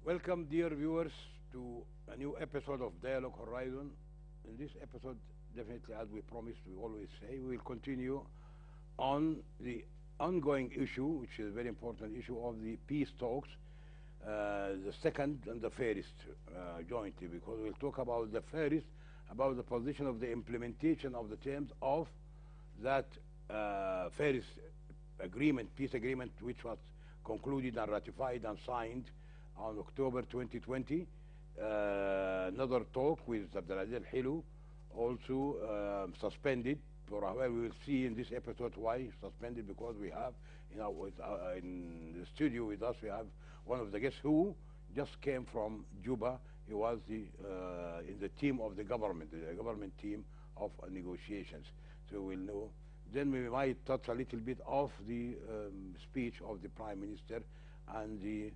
Welcome, dear viewers, to a new episode of Dialogue Horizon. In this episode, definitely, as we promised, we always say, we will continue on the ongoing issue, which is a very important issue of the peace talks, the second and the first jointly, because we'll talk about the first, about the position of the implementation of the terms of that first agreement, peace agreement, which was concluded and ratified and signed on October 2020. Another talk with Abdulaziz Al-Hilu, also suspended for a while. We will see in this episode why suspended, because we have in the studio with us, we have one of the guests who just came from Juba. He was in the team of the government team of negotiations. So we'll know. Then we might touch a little bit of the speech of the Prime Minister and the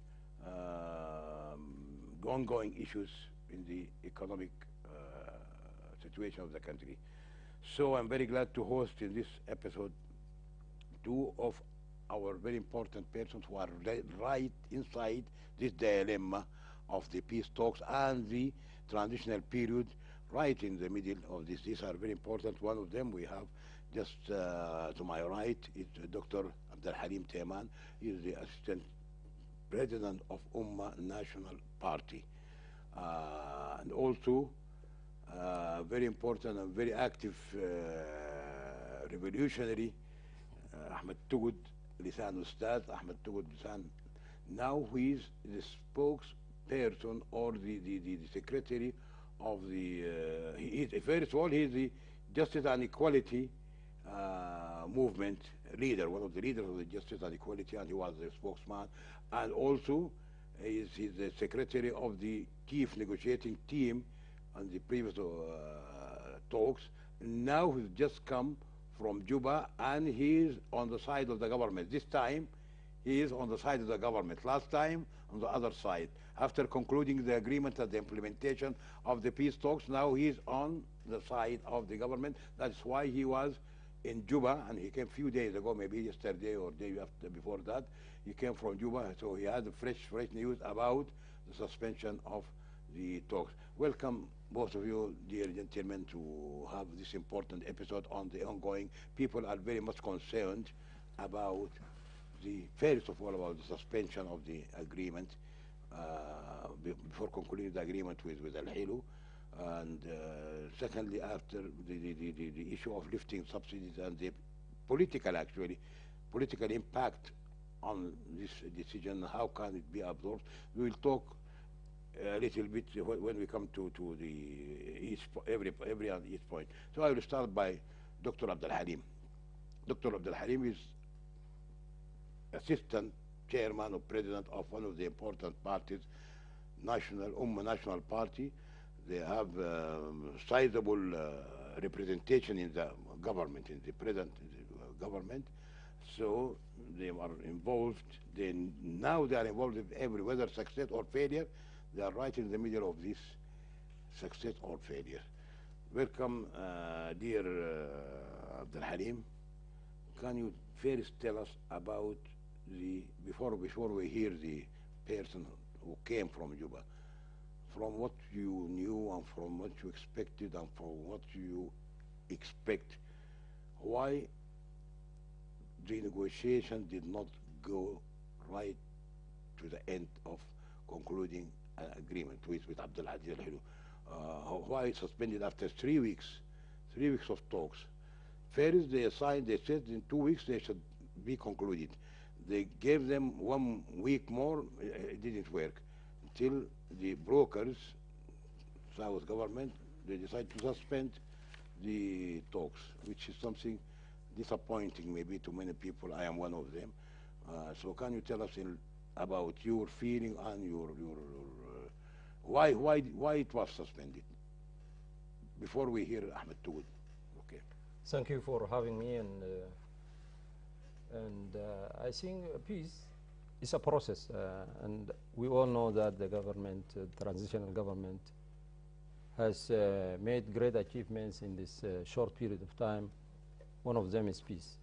ongoing issues in the economic situation of the country. So I'm very glad to host in this episode two of our very important persons who are right inside this dilemma of the peace talks and the transitional period, right in the middle of this. These are very important. One of them we have just to my right is Dr. Abdul Halim Teman. He is the Assistant President of Ummah National Party. And also very important and very active revolutionary Ahmed Tugud Lisan Ustad, Ahmed Tugud Lisan. Now he is the spokesperson or the secretary of the, first of all, he is the Justice and Equality movement leader, one of the leaders of the Justice and Equality, and he was the spokesman. And also he's the secretary of the chief negotiating team on the previous talks. Now he's just come from Juba and he is on the side of the government. This time he is on the side of the government. Last time on the other side. After concluding the agreement and the implementation of the peace talks, now he is on the side of the government. That's why he was in Juba, and he came a few days ago, maybe yesterday or day after before that. He came from Juba, so he had fresh news about the suspension of the talks. Welcome, both of you, dear gentlemen, to have this important episode on the ongoing. People are very much concerned about first of all, about the suspension of the agreement before concluding the agreement with Al-Hilu. And secondly, after the issue of lifting subsidies and the political impact on this decision, how can it be absorbed? We will talk a little bit when we come to the every on each point. So I will start by Dr. Abdul Halim. Dr. Abdul Halim is assistant chairman or president of one of the important parties, Ummah National Party. They have sizable representation in the government, in the present government. So they are involved. Now they are involved in whether success or failure. They are right in the middle of this success or failure. Welcome, dear Abdul Halim. Can you first tell us about before we hear the person who came from Juba, from what you knew and from what you expected and from what you expect, why the negotiation did not go right to the end of concluding an agreement with Abdulaziz Al-Hilu? Why it suspended after 3 weeks of talks? First they assigned, they said in 2 weeks they should be concluded. They gave them 1 week more, it didn't work. Until the brokers, South government, they decided to suspend the talks, which is something disappointing maybe to many people. I am one of them. So can you tell us about your feeling and your why it was suspended? Before we hear Ahmed Tugud. Okay. Thank you for having me, and I think peace is a process, and we all know that the government, transitional government, has made great achievements in this short period of time. One of them is peace.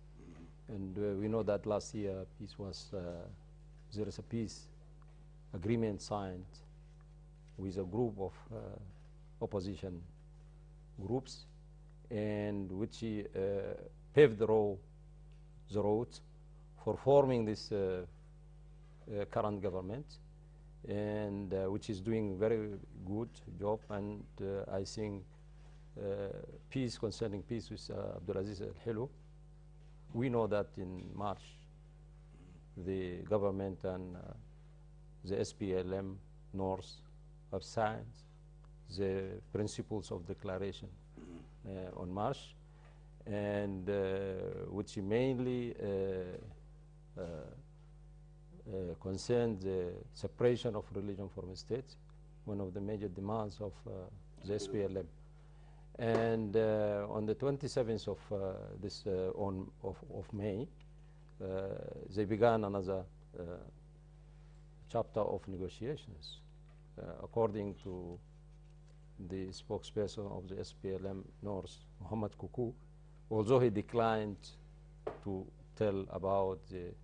And we know that last year peace was, there is a peace agreement signed with a group of opposition groups, and which paved the road for forming this current government, and which is doing very good job. And I think peace, concerning peace with Abdulaziz Al-Helu, we know that in March the government and the SPLM North have signed the principles of declaration on March, and which mainly concern the separation of religion from state, one of the major demands of the SPLM. And on the 27th of of May, they began another chapter of negotiations, according to the spokesperson of the SPLM North, Muhammad Kuku. Although he declined to tell about the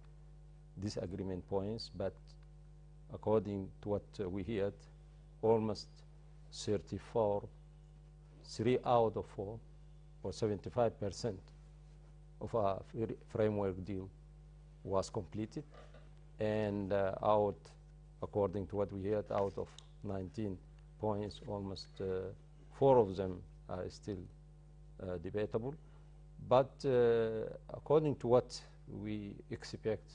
disagreement points, but according to what we heard, almost 34, 3 out of 4, or 75% of our framework deal was completed, and according to what we heard, out of 19 points, almost 4 of them are still debatable. But according to what we expect,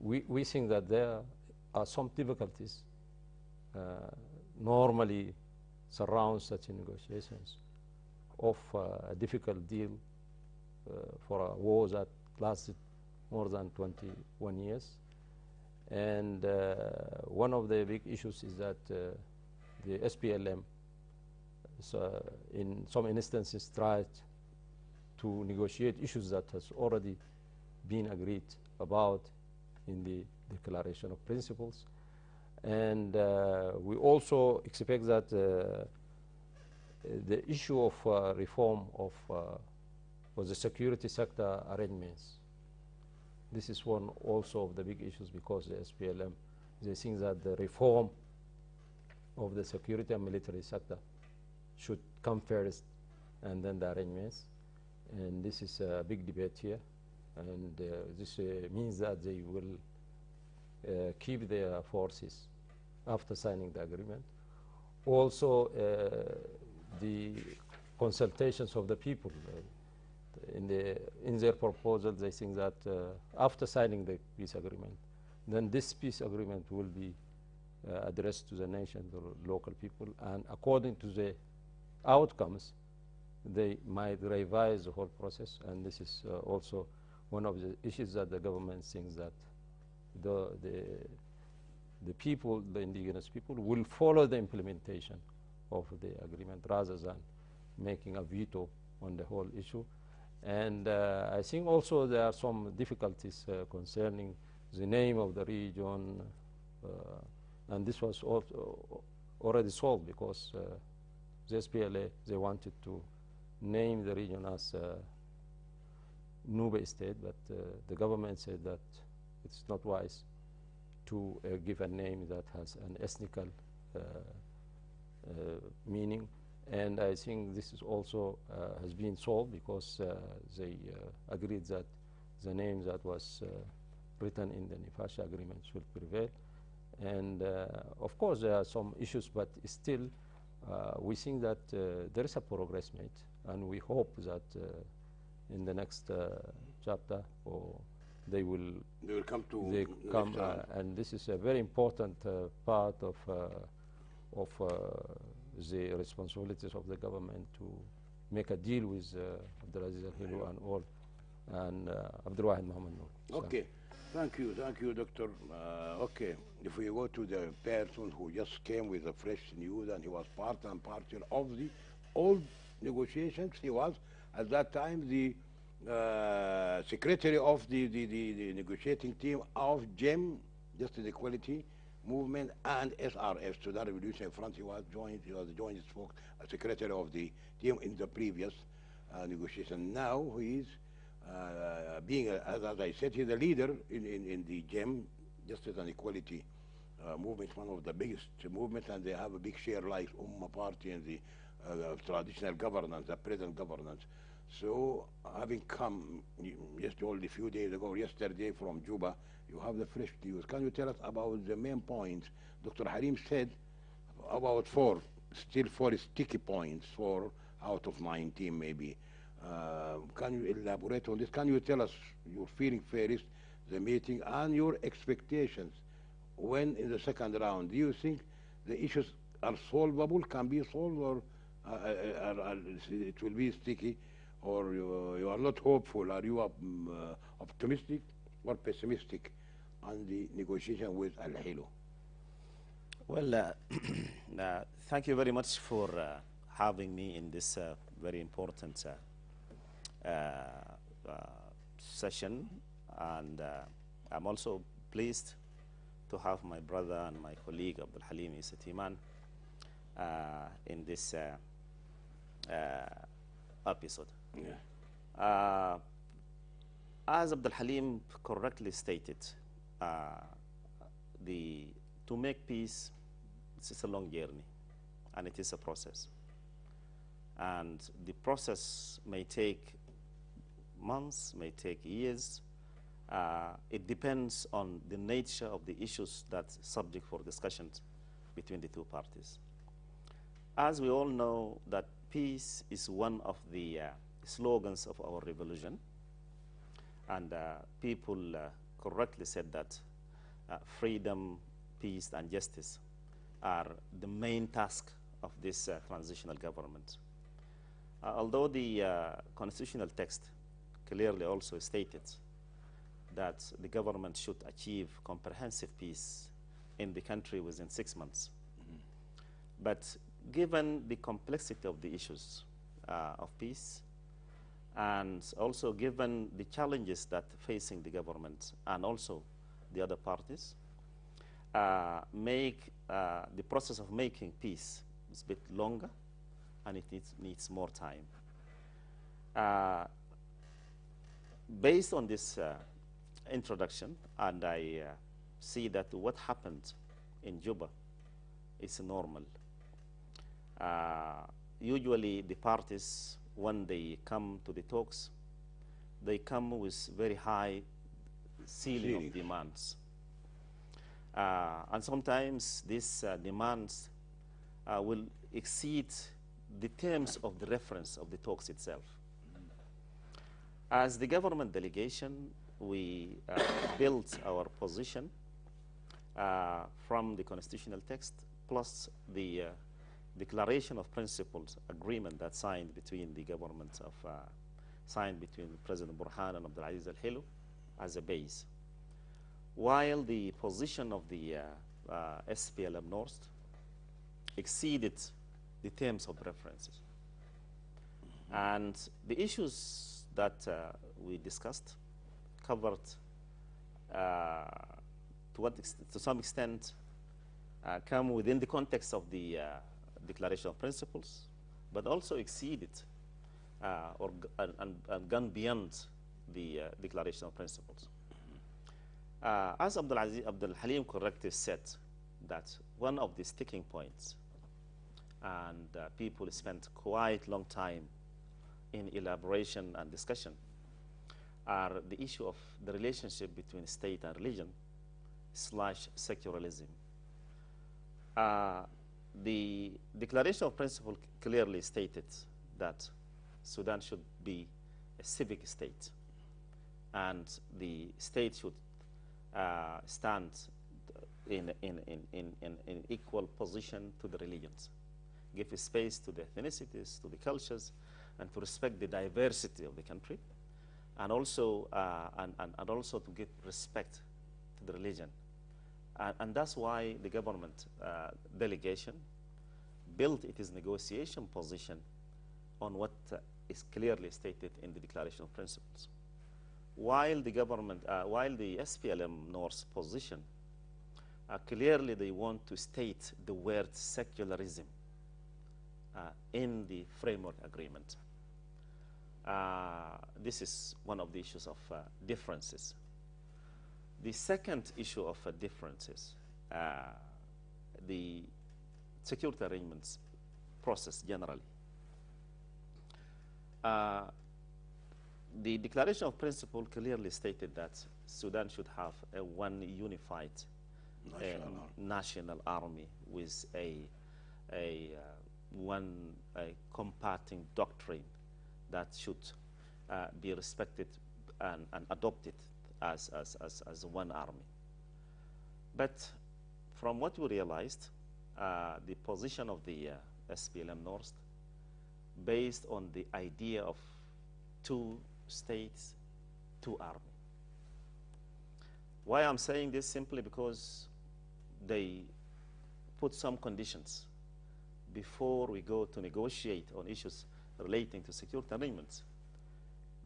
we think that there are some difficulties normally surround such negotiations of a difficult deal for a war that lasted more than 21 years. And one of the big issues is that the SPLM in some instances tried to negotiate issues that has already been agreed about in the Declaration of Principles. And we also expect that the issue of reform of the security sector arrangements, this is one also of the big issues, because the SPLM, they think that the reform of the security and military sector should come first and then the arrangements. And this is a big debate here. And this means that they will keep their forces after signing the agreement. Also, the consultations of the people. In their proposal, they think that after signing the peace agreement, then this peace agreement will be addressed to the nation, the local people, and according to the outcomes, they might revise the whole process. And this is also one of the issues that the government thinks that the people, the indigenous people, will follow the implementation of the agreement rather than making a veto on the whole issue. And I think also there are some difficulties concerning the name of the region, and this was also already solved, because the SPLA, they wanted to name the region as Nube State, but the government said that it's not wise to give a name that has an ethnical meaning. And I think this is also has been solved, because they agreed that the name that was written in the Nefasha agreement should prevail. And of course there are some issues, but still we think that there is a progress made, and we hope that in the next chapter, or they will come to and this is a very important part of the responsibilities of the government, to make a deal with Abdulaziz Al-Helu and all, and Abdul Wahid Mohammed Noor. Okay, thank you, Doctor. Okay, if we go to the person who just came with a fresh news, and he was part and parcel of the old negotiations, he was at that time the secretary of the negotiating team of GEM, Justice and Equality Movement, and SRF, Sudan Revolutionary Front. He was the joint secretary of the team in the previous negotiation. Now he is being, as I said, he's a leader in the GEM justice and equality movement, one of the biggest movements, and they have a big share like Ummah party and the traditional governance, the present governance. So having come just only a few days ago, yesterday from Juba, you have the fresh news. Can you tell us about the main points? Dr. Harim said about four, still four sticky points, four out of 19 maybe. Can you elaborate on this? Can you tell us your feeling first, the meeting, and your expectations when in the second round? Do you think the issues are solvable, can be solved, or it will be sticky, or you are not hopeful? Are you optimistic or pessimistic on the negotiation with Al Hilo? Well, thank you very much for having me in this very important session, and I'm also pleased to have my brother and my colleague Abdul Halim Isatiman in this episode. Yeah. As Abdul Halim correctly stated, to make peace, it's a long journey, and it is a process. And the process may take months, may take years. It depends on the nature of the issues that's subject for discussions between the two parties. As we all know, that peace is one of the slogans of our revolution, and people correctly said that freedom, peace, and justice are the main task of this transitional government. Although the constitutional text clearly also stated that the government should achieve comprehensive peace in the country within 6 months. But given the complexity of the issues of peace, and also given the challenges that facing the government and also the other parties, make the process of making peace is a bit longer, and it needs more time. Based on this introduction, and I see that what happened in Juba is normal. Usually the parties, when they come to the talks, they come with very high ceiling of demands. And sometimes these demands will exceed the terms of the reference of the talks itself. As the government delegation, we built our position from the constitutional text, plus the declaration of principles agreement that signed between the government of signed between President Burhan and Abdulaziz Al-Hilo as a base, while the position of the SPLM North exceeded the terms of references. And the issues that we discussed covered to some extent come within the context of the Declaration of Principles, but also exceeded and gone beyond the Declaration of Principles. As Abdul Halim correctly said, that one of the sticking points, and people spent quite long time in elaboration and discussion, are the issue of the relationship between state and religion / secularism. The Declaration of Principle clearly stated that Sudan should be a civic state, and the state should stand in equal position to the religions, give space to the ethnicities, to the cultures, and to respect the diversity of the country, and also also to give respect to the religion. And that's why the government delegation built its negotiation position on what is clearly stated in the Declaration of Principles. While the government, while the SPLM North's position, clearly they want to state the word secularism in the framework agreement. This is one of the issues of differences. The second issue of difference is the security arrangements process generally. The Declaration of Principle clearly stated that Sudan should have a one unified national army with one combating doctrine that should be respected and adopted as one army. But from what we realized, the position of the SPLM North, based on the idea of two states, two army. Why I'm saying this? Simply because they put some conditions before we go to negotiate on issues relating to security arrangements.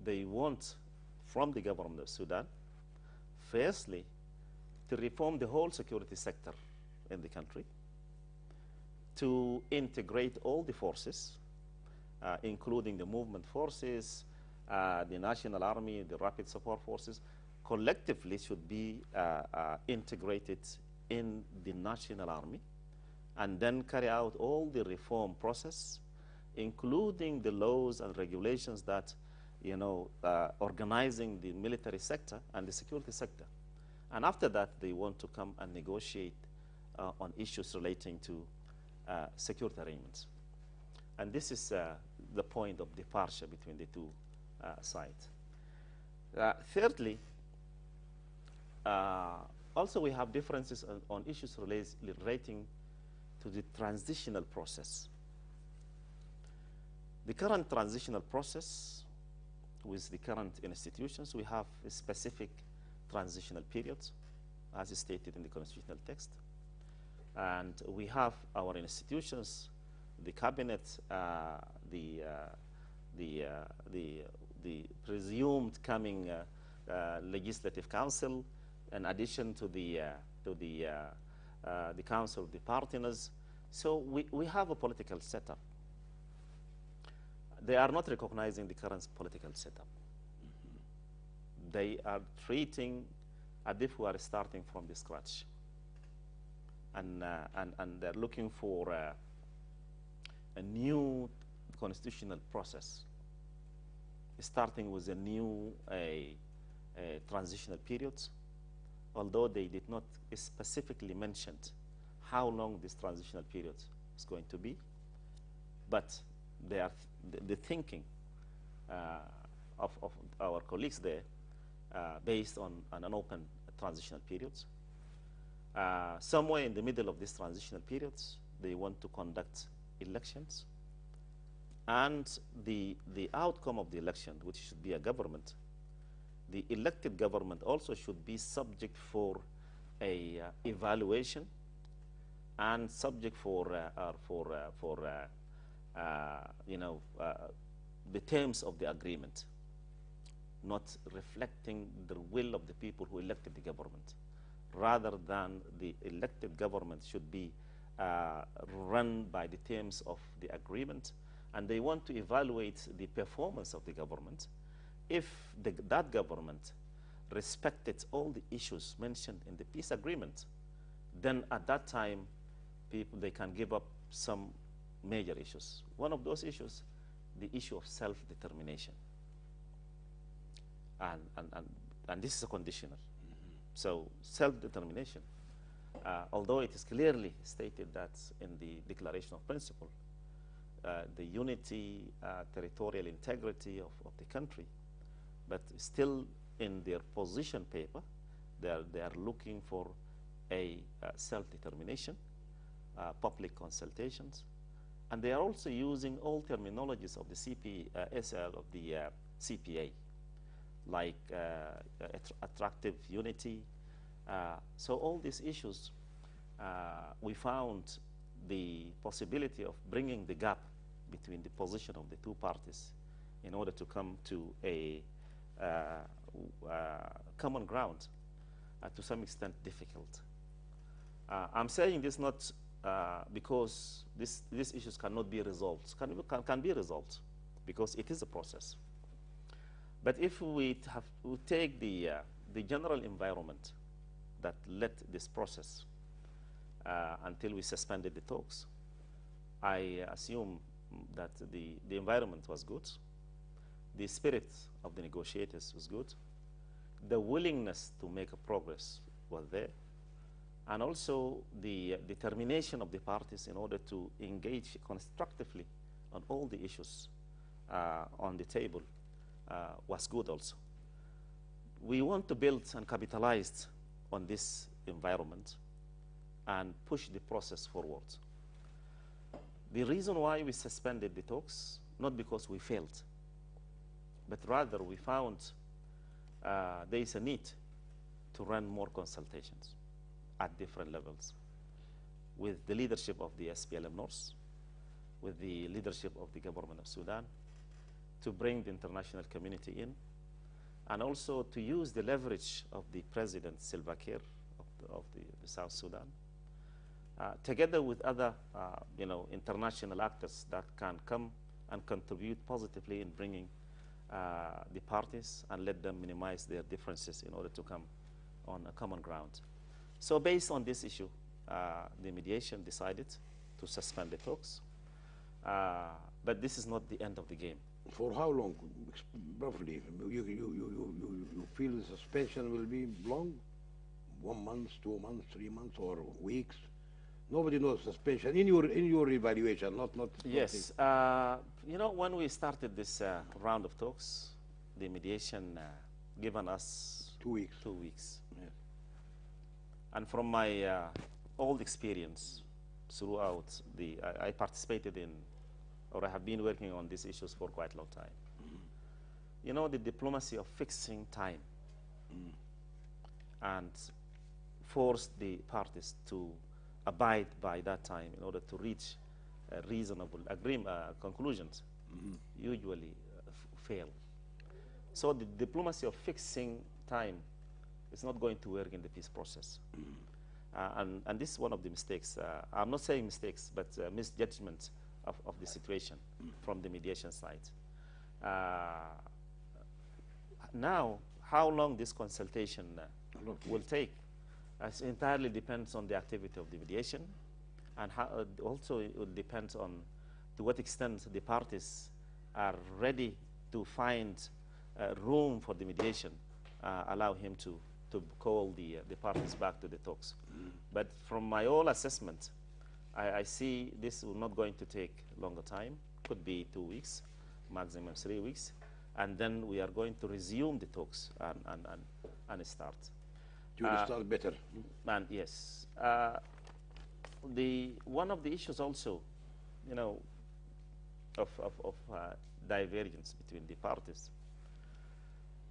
They want from the government of Sudan, firstly, to reform the whole security sector in the country, to integrate all the forces, including the movement forces, the National Army, the Rapid Support Forces, collectively should be integrated in the National Army, and then carry out all the reform process, including the laws and regulations that, organizing the military sector and the security sector. And after that, they want to come and negotiate on issues relating to security arrangements. And this is the point of departure between the two sides. Thirdly, also we have differences on issues relating to the transitional process. The current transitional process with the current institutions, we have a specific transitional periods, as is stated in the constitutional text. And we have our institutions, the cabinet, the presumed coming legislative council, in addition to the council of the partners. So we have a political setup. They are not recognizing the current political setup. They are treating as if we are starting from the scratch. And they're looking for a new constitutional process, starting with a new transitional periods, although they did not specifically mention how long this transitional period is going to be. But they are the thinking of our colleagues there, based on an open transitional periods. Somewhere in the middle of these transitional periods, they want to conduct elections. And the outcome of the election, which should be a government, the elected government also should be subject for a evaluation and subject for the terms of the agreement, not reflecting the will of the people who elected the government, rather than the elected government should be run by the terms of the agreement. And they want to evaluate the performance of the government. If that government respected all the issues mentioned in the peace agreement, then at that time, they can give up some major issues. One of those issues, the issue of self-determination. And this is a conditional. So self-determination, although it is clearly stated that in the Declaration of Principle, the unity, territorial integrity of the country, but still in their position paper, they are looking for a self-determination, public consultations, and they are also using all terminologies of the of the CPA, like attractive unity. So all these issues, we found the possibility of bringing the gap between the position of the two parties in order to come to a common ground, to some extent difficult. I'm saying this not because these issues cannot be resolved, can be resolved, because it is a process. But if we take the general environment that led this process until we suspended the talks. I assume that the environment was good, the spirit of the negotiators was good, the willingness to make a progress was there, and also the determination of the parties in order to engage constructively on all the issues on the table was good also. We want to build and capitalize on this environment and push the process forward. The reason why we suspended the talks, not because we failed, but rather we found there is a need to run more consultations at different levels with the leadership of the SPLM North, with the leadership of the government of Sudan, to bring the international community in, and also to use the leverage of the President Salva Kiir of the South Sudan, together with other international actors that can come and contribute positively in bringing the parties and let them minimize their differences in order to come on a common ground. So based on this issue, the mediation decided to suspend the talks, but this is not the end of the game. For how long, roughly? You feel the suspension will be long? 1 month, 2 months, 3 months, or weeks? Nobody knows suspension in your evaluation, not. Yes, when we started this round of talks, the mediation given us 2 weeks. 2 weeks. Yes. And from my old experience throughout I participated in, or I have been working on these issues for quite a long time. You know, the diplomacy of fixing time and force the parties to abide by that time in order to reach reasonable conclusions usually fail. So the diplomacy of fixing time is not going to work in the peace process. And this is one of the mistakes. I'm not saying mistakes, but misjudgment of the situation from the mediation side. Now, how long this consultation will take entirely depends on the activity of the mediation, and also it will depend on to what extent the parties are ready to find room for the mediation, allow him to call the parties back to the talks. But from my own assessment, I see this will not going to take longer time, could be 2 weeks, maximum 3 weeks, and then we are going to resume the talks and start. To understand better. And yes, one of the issues also, of divergence between the parties,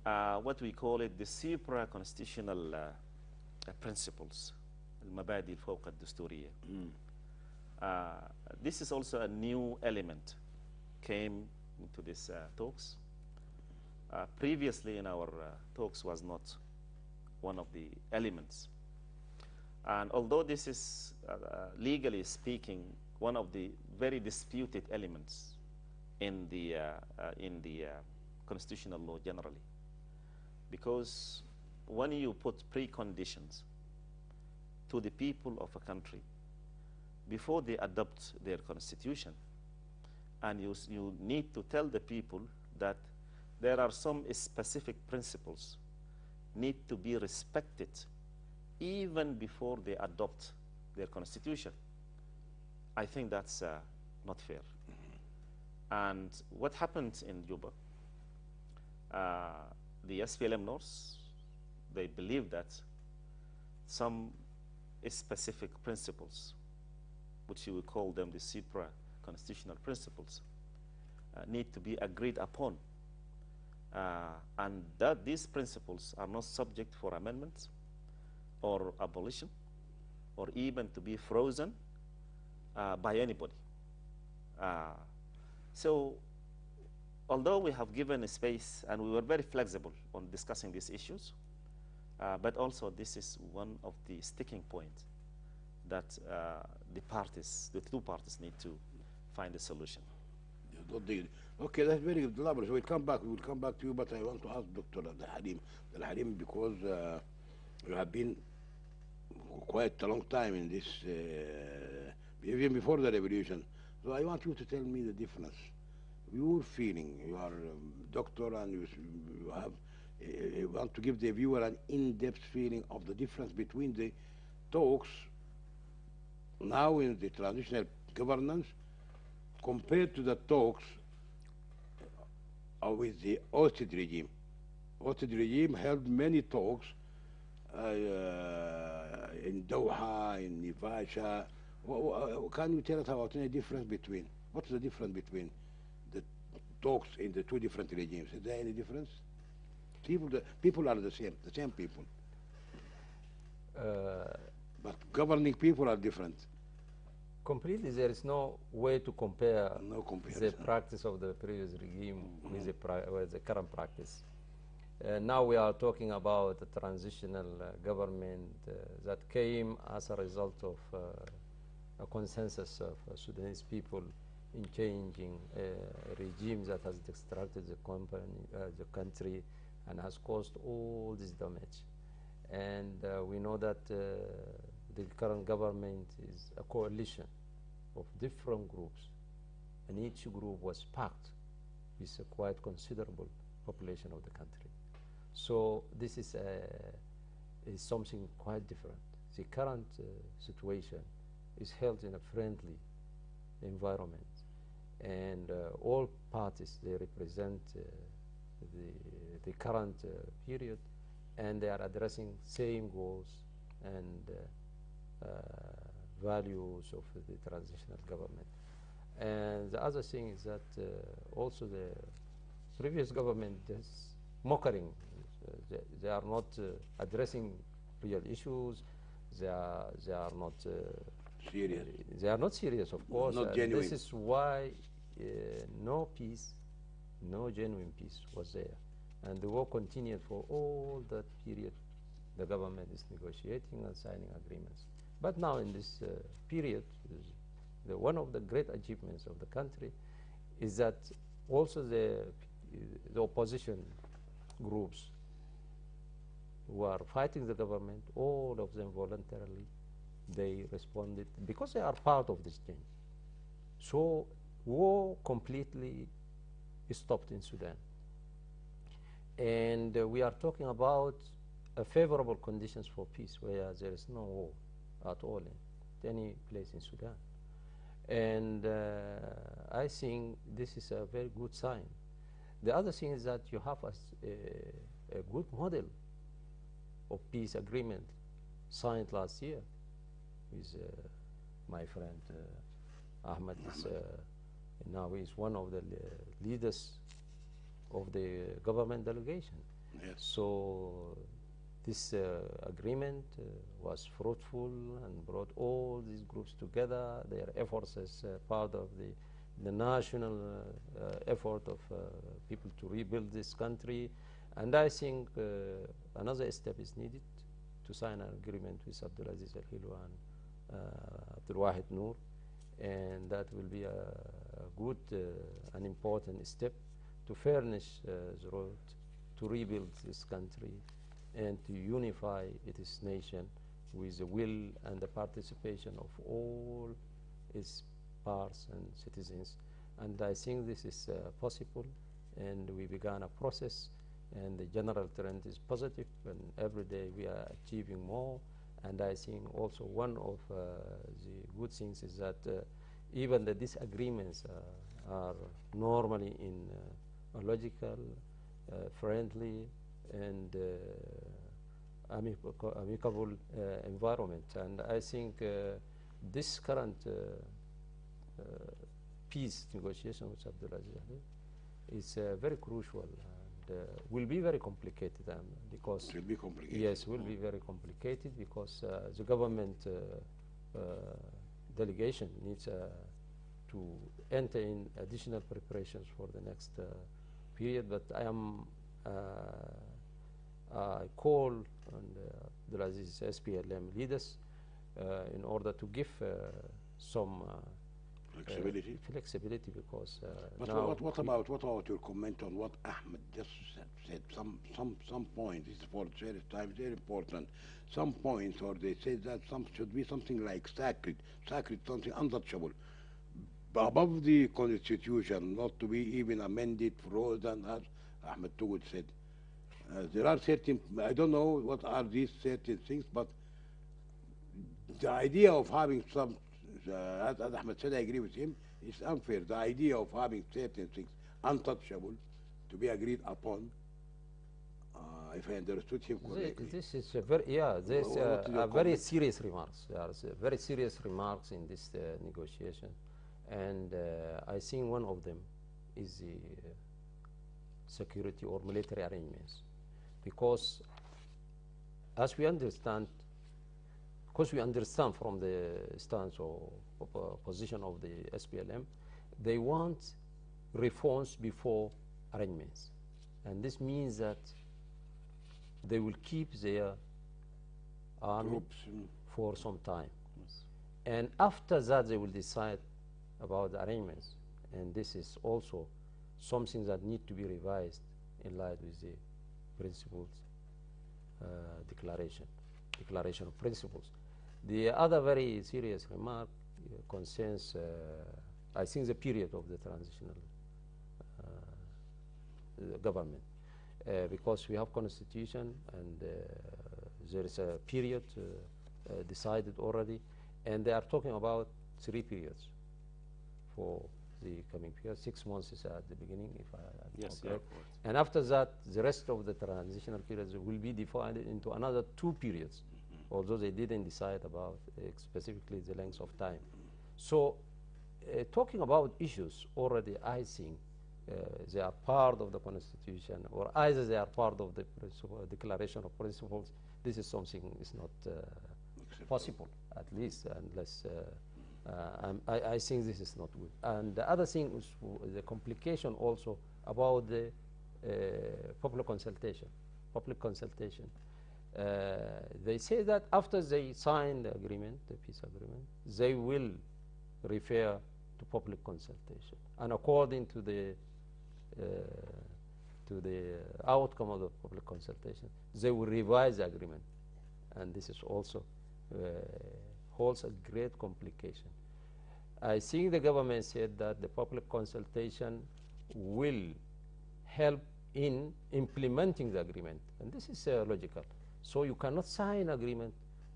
what we call it the supra-constitutional principles, المبادئ الفوق الدستورية. This is also a new element came into these talks. Previously in our talks was not one of the elements. And although this is, legally speaking, one of the very disputed elements in the constitutional law generally, because when you put preconditions to the people of a country before they adopt their constitution, and you need to tell the people that there are some specific principles need to be respected even before they adopt their constitution, I think that's not fair. And what happened in Juba, the SPLM North, they believe that some specific principles, which you would call them the supra-constitutional principles, need to be agreed upon. And that these principles are not subject for amendments or abolition or even to be frozen by anybody. So although we have given a space and we were very flexible on discussing these issues, but also this is one of the sticking points that the two parties need to find a solution. Okay, that's very good. We'll come back to you, but I want to ask Dr. Al Halim, because you have been quite a long time in this, even before the revolution. So I want you to tell me the difference. Your feeling, you are a doctor and you have, you want to give the viewer an in-depth feeling of the difference between the talks now in the transitional governance compared to the talks with the Outed regime. Outed regime held many talks in Doha, in Nivasha. Can you tell us about any difference between, what's the difference between the talks in the two different regimes? Is there any difference? People are the same people. But governing people are different. Completely, there is no way to compare No the comparison. practice of the previous regime with with the current practice. Now we are talking about a transitional government that came as a result of a consensus of Sudanese people in changing a regime that has destructed the country and has caused all this damage. And we know that the current government is a coalition of different groups, and each group was packed with a quite considerable population of the country. So this is something quite different. The current situation is held in a friendly environment, and all parties, they represent the current period, and they are addressing same goals and values of the transitional government. And the other thing is that also the previous government is mockering. They are not addressing real issues. They are not Serious. They are not serious, of course. Not genuine. This is why no peace, no genuine peace was there, and the war continued for all that period. The government is negotiating and signing agreements. But now in this period, one of the great achievements of the country is that also the opposition groups who are fighting the government, all of them voluntarily, they responded because they are part of this change. So war completely stopped in Sudan. And we are talking about favorable conditions for peace where there is no war at all in any place in Sudan. And I think this is a very good sign. The other thing is that you have a good model of peace agreement signed last year with my friend Ahmed. Now he is one of the leaders of the government delegation. Yes. So this agreement was fruitful and brought all these groups together, their efforts as part of the national effort of people to rebuild this country. And I think another step is needed to sign an agreement with Abdulaziz Al-Hilo and Abdul Wahid Noor, and that will be a good and important step to furnish the road to rebuild this country and to unify its nation with the will and the participation of all its parts and citizens. And I think this is possible, and we began a process, and the general trend is positive, and every day we are achieving more. And I think also one of the good things is that even the disagreements are normally in a logical, friendly, and amicable environment. And I think this current peace negotiation with Abdulaziz is very crucial and will be very complicated because It will be complicated. yes, will be very complicated because the government delegation needs to enter in additional preparations for the next period. But I call on the SPLM leaders in order to give some Flexibility. flexibility because But now what about your comment on what Ahmed just said? Some point. This is for the first time. Very important. Some points, or they say that some should be something like sacred, something untouchable, above the constitution, not to be even amended, frozen, as Ahmed Tugud said. There are certain. I don't know what are these certain things, but the idea of having some, as Ahmed said, I agree with him, it's unfair. The idea of having certain things untouchable to be agreed upon, if I understood him correctly. this is a very, yeah, there's What is your a very comment? serious remarks. There's very serious remarks in this negotiation, and I think one of them is the security or military arrangements, because as we understand, because we understand from the stance or position of the SPLM, they want reforms before arrangements, and this means that they will keep their army Troops, for some time. And after that, they will decide about the arrangements. And this is also something that need to be revised in line with the principles declaration of principles. The other very serious remark concerns, I think, the period of the transitional government. Because we have constitution and there is a period decided already, and they are talking about 3 periods for the coming period. 6 months is at the beginning, if I'm Yes, correct. yeah, And after that, the rest of the transitional periods will be divided into another 2 periods, although they didn't decide about specifically the length of time. So talking about issues already, I think they are part of the constitution, or either they are part of the declaration of principles. This is something is not possible, at least, unless I think this is not good. And the other thing is the complication also about the public consultation. They say that after they sign the agreement, the peace agreement, they will refer to public consultation, and according to the outcome of the public consultation, they will revise the agreement, and this is also holds a great complication. I think the government said that the public consultation will help in implementing the agreement, and this is logical. So you cannot sign agreement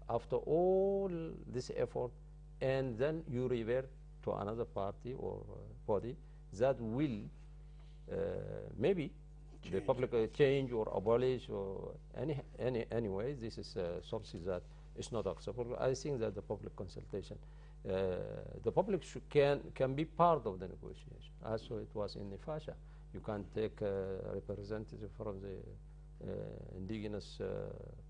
after all this effort, and then you revert to another party or body that will maybe change. the public change or abolish or anyway. This is something that is not acceptable. I think that the public consultation, the public can be part of the negotiation, as so it was in Nefasha. You can take a representative from the indigenous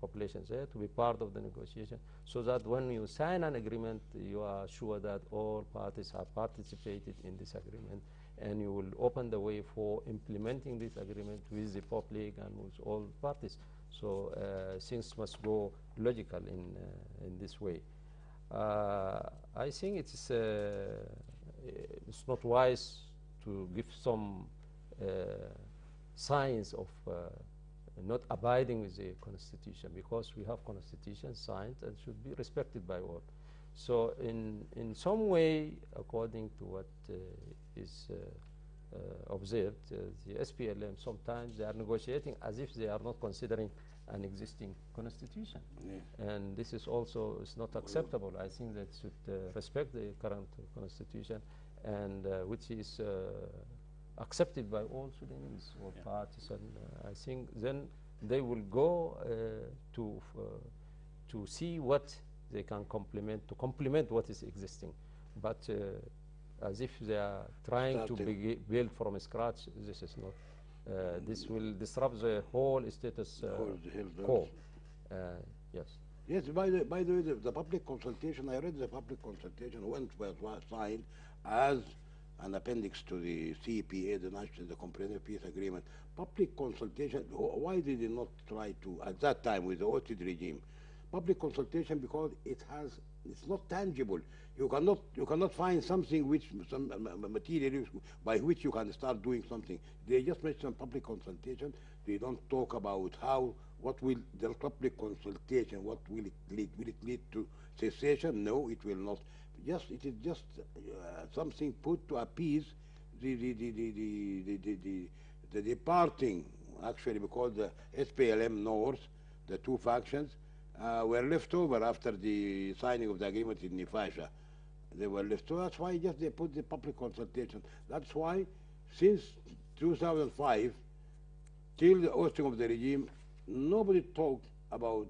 populations there to be part of the negotiation, so that when you sign an agreement, you are sure that all parties have participated in this agreement, and you will open the way for implementing this agreement with the public and with all parties. So things must go logical in this way. I think it's not wise to give some signs of not abiding with the constitution, because we have constitution signed and should be respected by all. So in some way, according to what is observed, the SPLM sometimes they are negotiating as if they are not considering an existing constitution. Yeah. And this is also is not acceptable. I think that should respect the current constitution, and which is accepted by all Sudanese, all parties, and I think then they will go to see what they can to complement what is existing. But as if they are trying to build from scratch, this is not. This will disrupt the whole status quo. Yes. Yes, by the way, the public consultation, I read the public consultation was signed as an appendix to the CPA, the Comprehensive Peace Agreement. Public consultation, why did they not try to, at that time with the OTID regime, public consultation, because it has It's not tangible. You cannot find something which some material by which you can start doing something. They just mention public consultation. They don't talk about how what will the public consultation, what will it lead? Will it lead to cessation? No, it will not. It is just something put to appease the departing, actually, because the SPLM North, the two factions, were left over after the signing of the agreement in Nifasha. They were left over. That's why just they put the public consultation. That's why since 2005 till the ousting of the regime, nobody talked about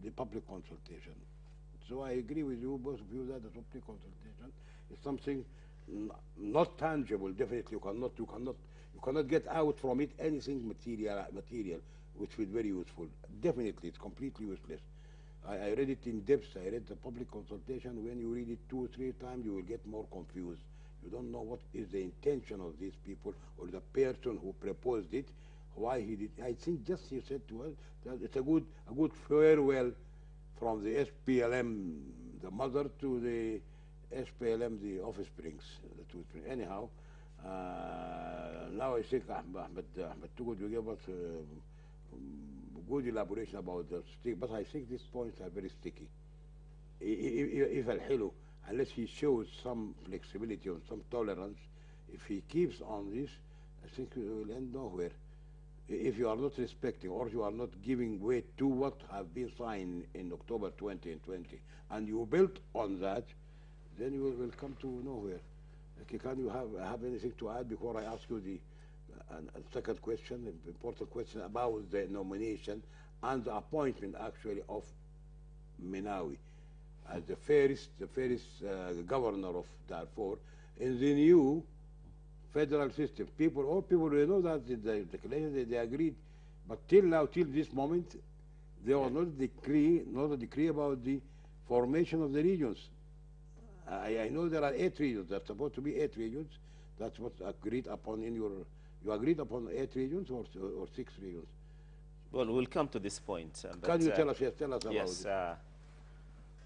the public consultation. So I agree with you, both of you, that the public consultation is something not tangible. Definitely, you cannot get out from it anything material, which is very useful. Definitely, it's completely useless. I read it in depth. I read the public consultation. When you read it 2 or 3 times, you will get more confused. You don't know what is the intention of these people or the person who proposed it, why he did. I think just he said to us that it's a good farewell from the SPLM, the mother, to the SPLM, the offsprings, the two springs. Anyhow, now I think Ahmed Tugud will give us good elaboration about the stick, but I think these points are very sticky. If Al-Hilo, unless he shows some flexibility or some tolerance, if he keeps on this, I think we will end nowhere. If you are not respecting or you are not giving weight to what have been signed in October 2020, and you built on that, then you will come to nowhere. Okay, can you have anything to add before I ask you the second question, the important question about the nomination and the appointment actually of Minawi as the first governor of Darfur in the new federal system? All people will know that the declaration they agreed, but till now, till this moment, there was not a decree about the formation of the regions. I know there are 8 regions. There's supposed to be 8 regions. That's what agreed upon in your. You agreed upon 8 regions or 6 regions? Well, we'll come to this point. Can you tell us? Yes, tell us about yes, it.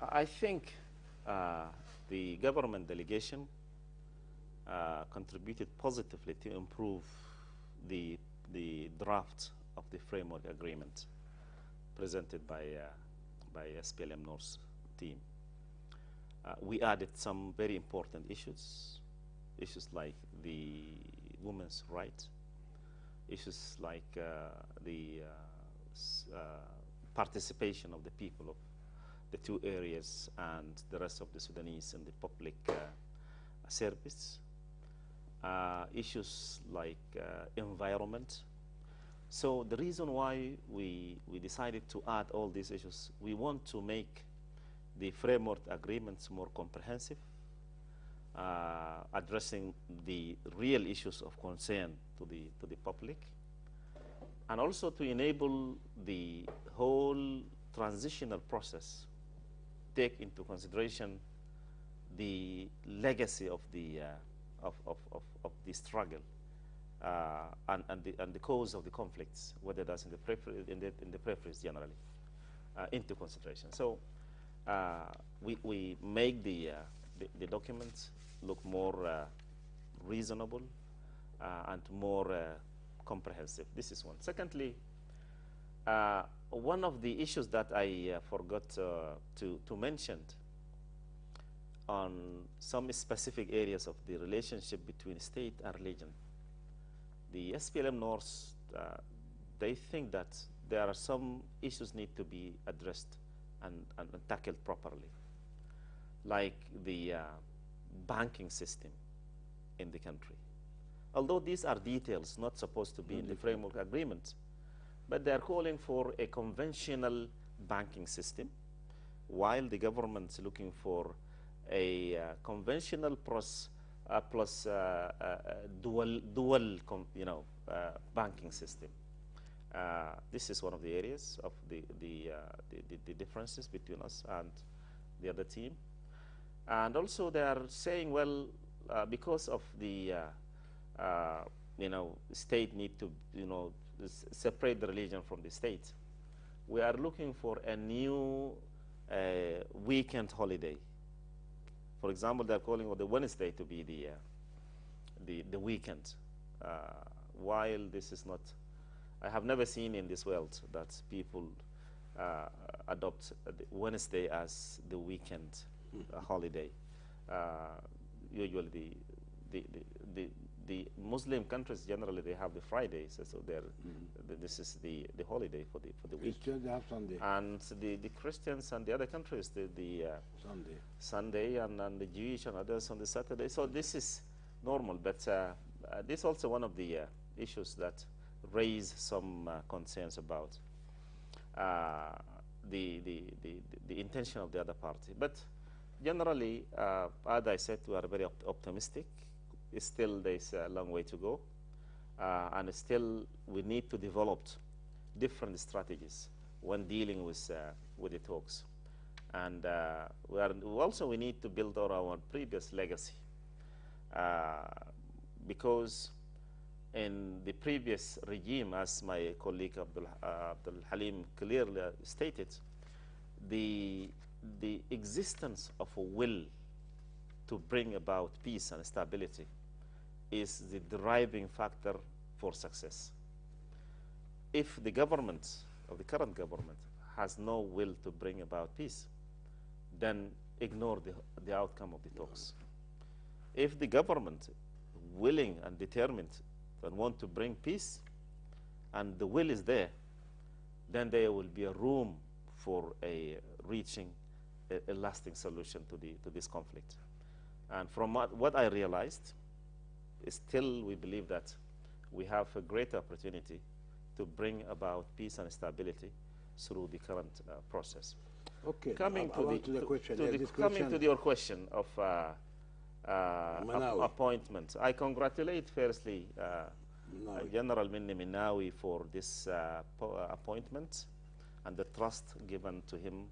I think the government delegation contributed positively to improve the draft of the framework agreement presented by SPLM North team. We added some very important issues like the women's rights, issues like the participation of the people of the 2 areas and the rest of the Sudanese in the public service, issues like environment. So the reason why we decided to add all these issues, we want to make the framework agreements more comprehensive, addressing the real issues of concern to the public, and also to enable the whole transitional process take into consideration the legacy of the struggle and the cause of the conflicts, whether that's in the preference generally, into consideration. So we make the documents look more reasonable and more comprehensive. This is one. Secondly, one of the issues that I forgot to mention on some specific areas of the relationship between state and religion. The SPLM North, they think that there are some issues need to be addressed and tackled properly, like the banking system in the country. Although these are details not supposed to be in the framework agreement, but they are calling for a conventional banking system, while the government is looking for a conventional plus dual banking system. This is one of the areas of the differences between us and the other team. And also they are saying, well, because of the state need to separate the religion from the state, we are looking for a new a weekend holiday. For example, they're calling the Wednesday to be the weekend, while this is not. I have never seen in this world that people adopt the Wednesday as the weekend holiday. Usually, the, the, the, the Muslim countries generally they have the Fridays, so this is the holiday for the week. Christians have Sunday. And the Christians and the other countries the Sunday and the Jewish and others on the Saturday. So this is normal, but this is also one of the issues that raise some concerns about the intention of the other party. But generally, as I said, we are very optimistic. Still, there's a long way to go, and still we need to develop different strategies when dealing with the talks. And we need to build on our previous legacy, because in the previous regime, as my colleague Abdul Halim clearly stated, the existence of a will to bring about peace and stability is the driving factor for success. If the government, or the current government, has no will to bring about peace, then ignore the outcome of the talks. If the government willing and determined and want to bring peace, and the will is there, then there will be a room for reaching a lasting solution to this conflict. And from what I realized, still we believe that we have a great opportunity to bring about peace and stability through the current process. Okay. Coming to your question of appointment, I congratulate firstly General Minni Minawi for this appointment and the trust given to him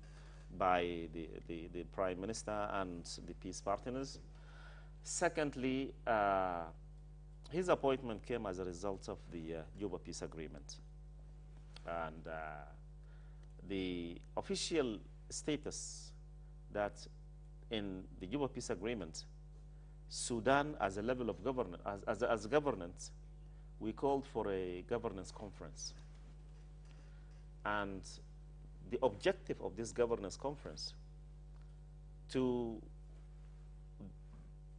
by the Prime Minister and the peace partners. Secondly, his appointment came as a result of the Juba Peace Agreement. And the official status that in the Juba Peace Agreement, Sudan as a level of governance, as governance, we called for a governance conference. And the objective of this governance conference to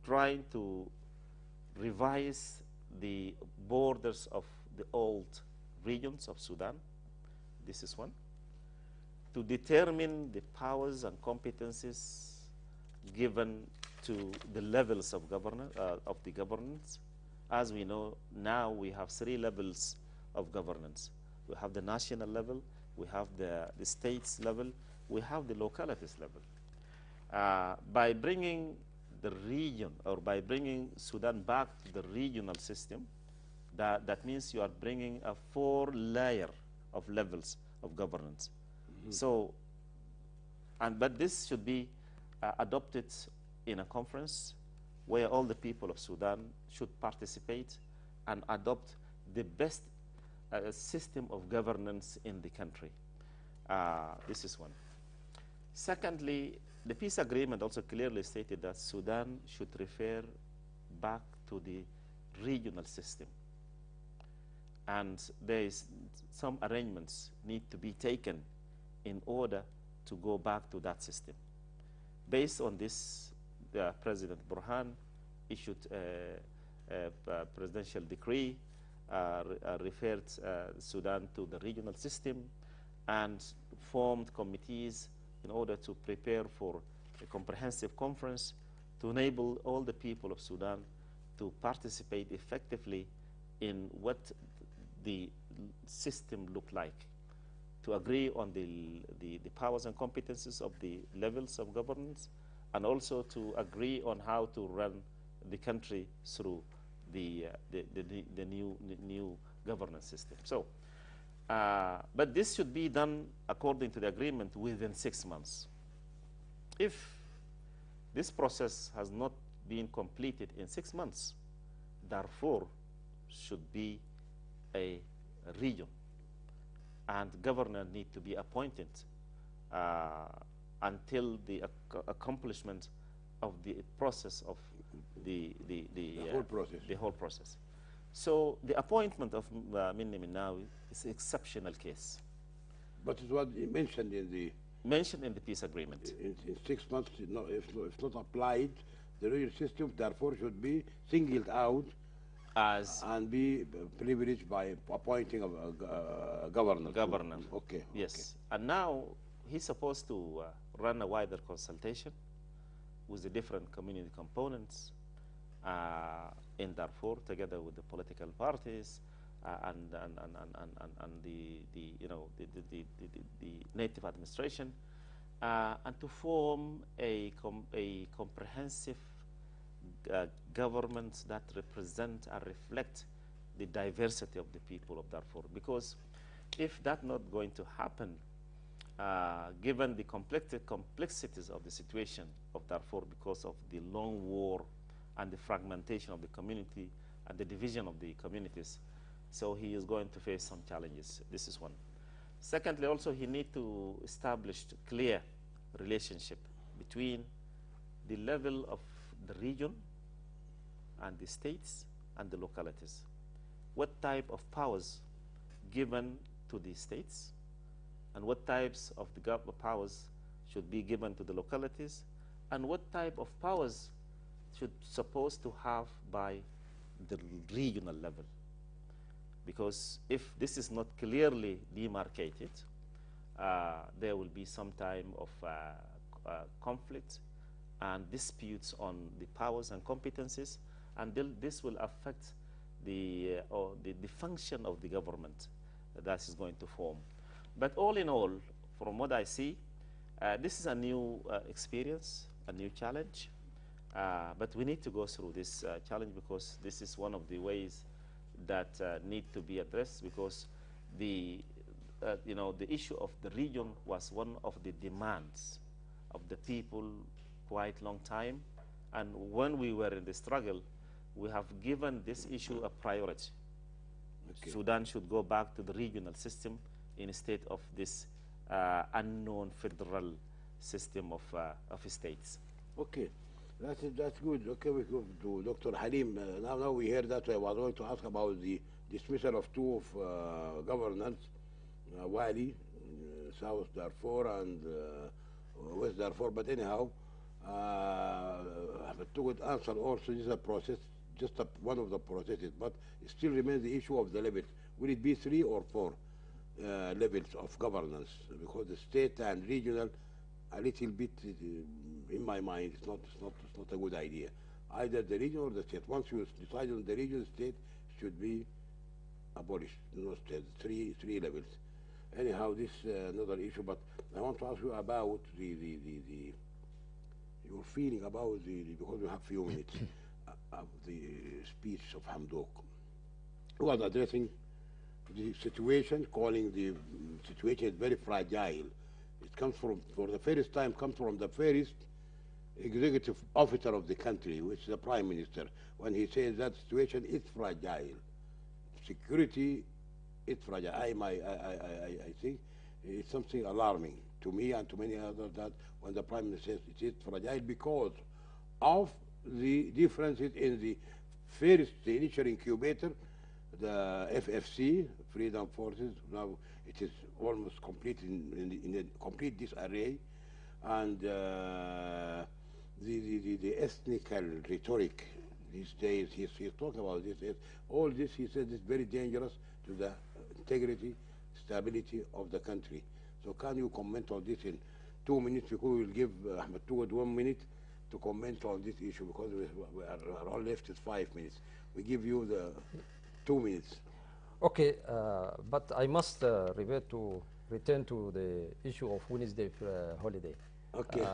try to revise the borders of the old regions of Sudan. This is one. To determine the powers and competencies given to the levels of the governance. As we know, now we have 3 levels of governance. We have the national level, we have the states level, we have the localities level. By bringing the region, or by bringing Sudan back to the regional system, that means you are bringing a 4-layer of levels of governance. So, but this should be adopted in a conference where all the people of Sudan should participate and adopt the best system of governance in the country. This is one. Secondly, the peace agreement also clearly stated that Sudan should refer back to the regional system. And there is some arrangements need to be taken in order to go back to that system. Based on this, President Burhan issued a presidential decree, referred Sudan to the regional system, and formed committees in order to prepare for a comprehensive conference to enable all the people of Sudan to participate effectively in what the system looked like, to agree on the powers and competences of the levels of governance, and also to agree on how to run the country through the new governance system. So, but this should be done according to the agreement within 6 months. If this process has not been completed in 6 months, Darfur should be a region, and governor need to be appointed until the accomplishment of the process of The whole process. the whole process. So the appointment of Minni Minawi is an exceptional case, But it was mentioned in the mentioned in the peace agreement. in 6 months. If not applied, the regional system therefore should be singled out As and be privileged by appointing a governor. governor. Okay. Yes. And now he's supposed to run a wider consultation with the different community components in Darfur, together with the political parties and the you know the native administration, and to form a comprehensive governments that represent and reflect the diversity of the people of Darfur. Because if that's not going to happen, given the complexities of the situation of Darfur because of the long war and the fragmentation of the community and the division of the communities, so he is going to face some challenges. This is one. Secondly, also he needs to establish a clear relationship between the level of the region and the states and the localities. What type of powers given to the states, and what types of the powers should be given to the localities, and what type of powers should supposed to have by the regional level. Because if this is not clearly demarcated, there will be some time of conflict and disputes on the powers and competencies, and this will affect the function of the government that is going to form. But all in all, from what I see, this is a new experience, a new challenge, but we need to go through this challenge, because this is one of the ways that need to be addressed, because the you know, the issue of the region was one of the demands of the people quite long time, and when we were in the struggle, we have given this issue a priority. Okay. Sudan should go back to the regional system instead of this unknown federal system of states. Okay, that's good. Okay, we go to Dr. Halim. Now we hear that. I was going to ask about the dismissal of two of governors, Wali, South Darfur and West Darfur. But anyhow, to good answer also, this is a process, just one of the processes, but it still remains the issue of the levels. Will it be 3 or 4 levels of governance? Because the state and regional, a little bit, in my mind, it's not a good idea. Either the region or the state. Once you decide on the region, state should be abolished. No state. Three levels. Anyhow, this another issue. But I want to ask you about your feeling about because we have few minutes of the speech of Hamdok. He was addressing the situation, calling the situation very fragile. It comes from, for the first time, comes from the first executive officer of the country, which is the prime minister, when he says that situation is fragile. Security is fragile. I think it's something alarming to me and to many others, that when the prime minister says it is fragile because of the differences in the first, the initial incubator, the FFC, Freedom Forces. Now it is almost complete in a complete disarray, and the ethnical rhetoric these days. He's talking about this. All this, he said, is very dangerous to the integrity, stability of the country. So can you comment on this in 2 minutes? Because we will give Ahmed Touad 1 minute to comment on this issue, because we are all left with 5 minutes. We give you the 2 minutes. Okay, but I must return to the issue of Wednesday holiday. Okay.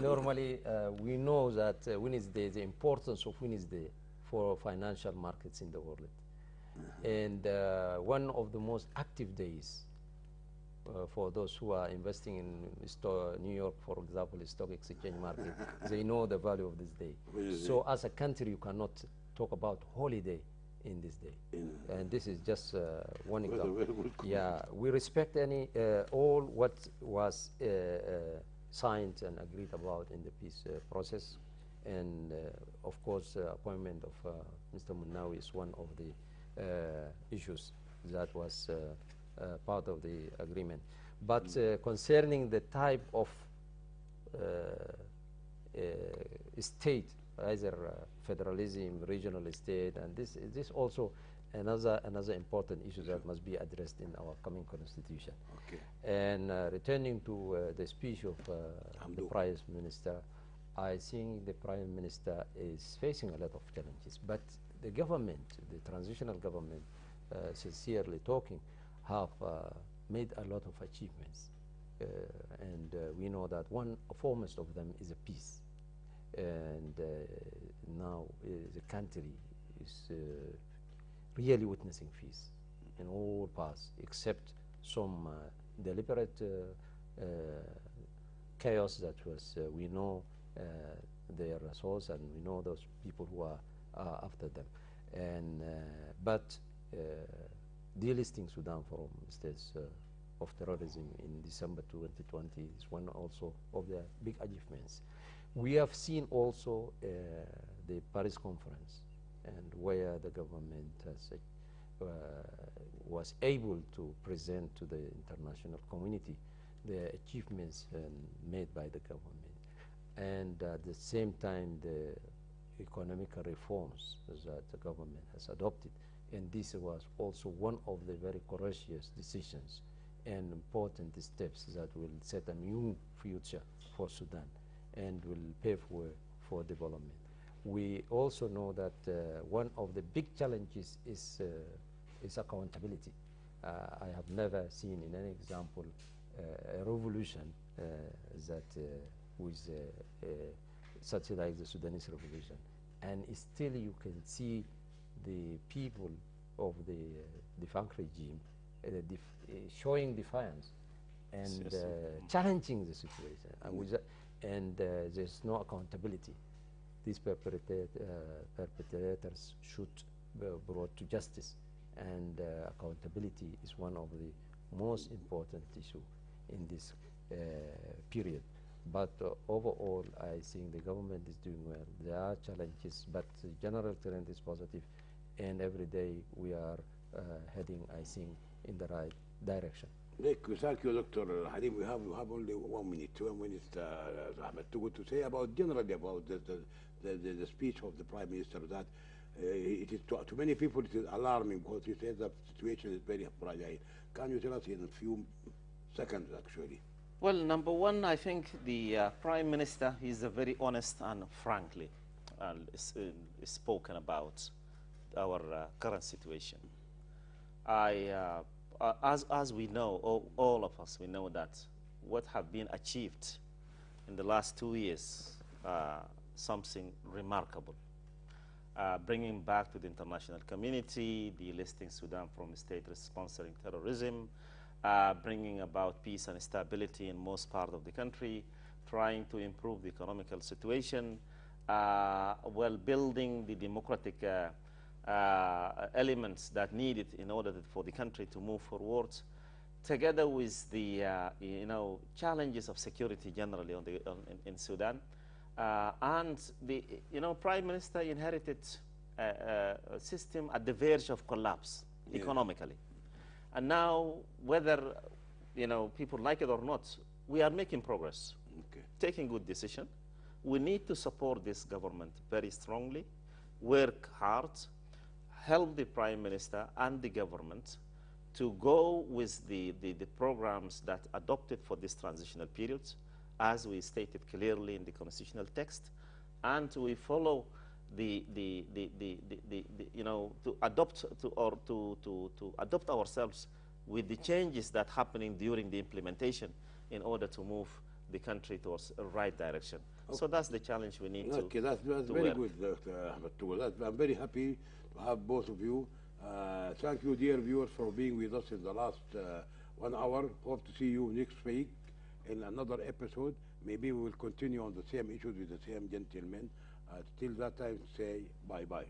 Normally, we know that Wednesday, the importance of Wednesday for financial markets in the world. And one of the most active days for those who are investing in New York, for example, the stock exchange market, they know the value of this day. So as a country, you cannot talk about holiday in this day. And this is just one example. Yeah, we respect all what was signed and agreed about in the peace process. And of course, appointment of Mr. Munawi is one of the issues that was part of the agreement. But concerning the type of state, either federalism, regional state, and this also another important issue that must be addressed in our coming constitution. Okay. And returning to the speech of the Hamdou. Prime Minister, I think the Prime Minister is facing a lot of challenges, but the government, the transitional government, sincerely talking, have made a lot of achievements. And we know that one foremost of them is a peace. And now the country is really witnessing peace in all parts, except some deliberate chaos that was, we know their source, and we know those people who are after them. And but delisting Sudan from status of terrorism in December 2020 is one also of the big achievements. We have seen also the Paris conference, and where the government has, was able to present to the international community the achievements made by the government, and at the same time the economic reforms that the government has adopted. And this was also one of the very courageous decisions and important steps that will set a new future for Sudan and will pave way for development. We also know that one of the big challenges is accountability. I have never seen in any example a revolution that was such like the Sudanese revolution, and still you can see the people of the defunct regime showing defiance and Yes. challenging the situation, and there's no accountability. These perpetrators should be brought to justice, and accountability is one of the most important issues in this period. But overall, I think the government is doing well. There are challenges, but the general trend is positive, and every day we are heading, I think, in the right direction. Thank you, Dr. Halim. We have only 1 minute, 2 minutes, Ahmed, to say about generally about the speech of the Prime Minister, that it is to many people it is alarming, because he says the situation is very fragile. Can you tell us in a few seconds, actually? Well, number one, I think the Prime Minister is a very honest and frankly spoken about our current situation. As we know, all of us, we know that what have been achieved in the last 2 years, something remarkable. Bringing back to the international community, delisting Sudan from state sponsoring terrorism, bringing about peace and stability in most part of the country, trying to improve the economical situation, while building the democratic elements that needed in order for the country to move forward, together with the challenges of security generally in Sudan. And the Prime Minister inherited a system at the verge of collapse economically. And now, whether people like it or not, we are making progress, taking good decision. We need to support this government very strongly, work hard, help the Prime Minister and the government to go with the programs that adopted for this transitional period, as we stated clearly in the constitutional text, and we follow to adopt ourselves with the changes that happening during the implementation in order to move the country towards the right direction. So that's the challenge we need to that's very good, Dr. Ahmed. I'm very happy to have both of you. Thank you, dear viewers, for being with us in the last 1 hour. Hope to see you next week in another episode. Maybe we will continue on the same issues with the same gentlemen. Till that time, say bye-bye.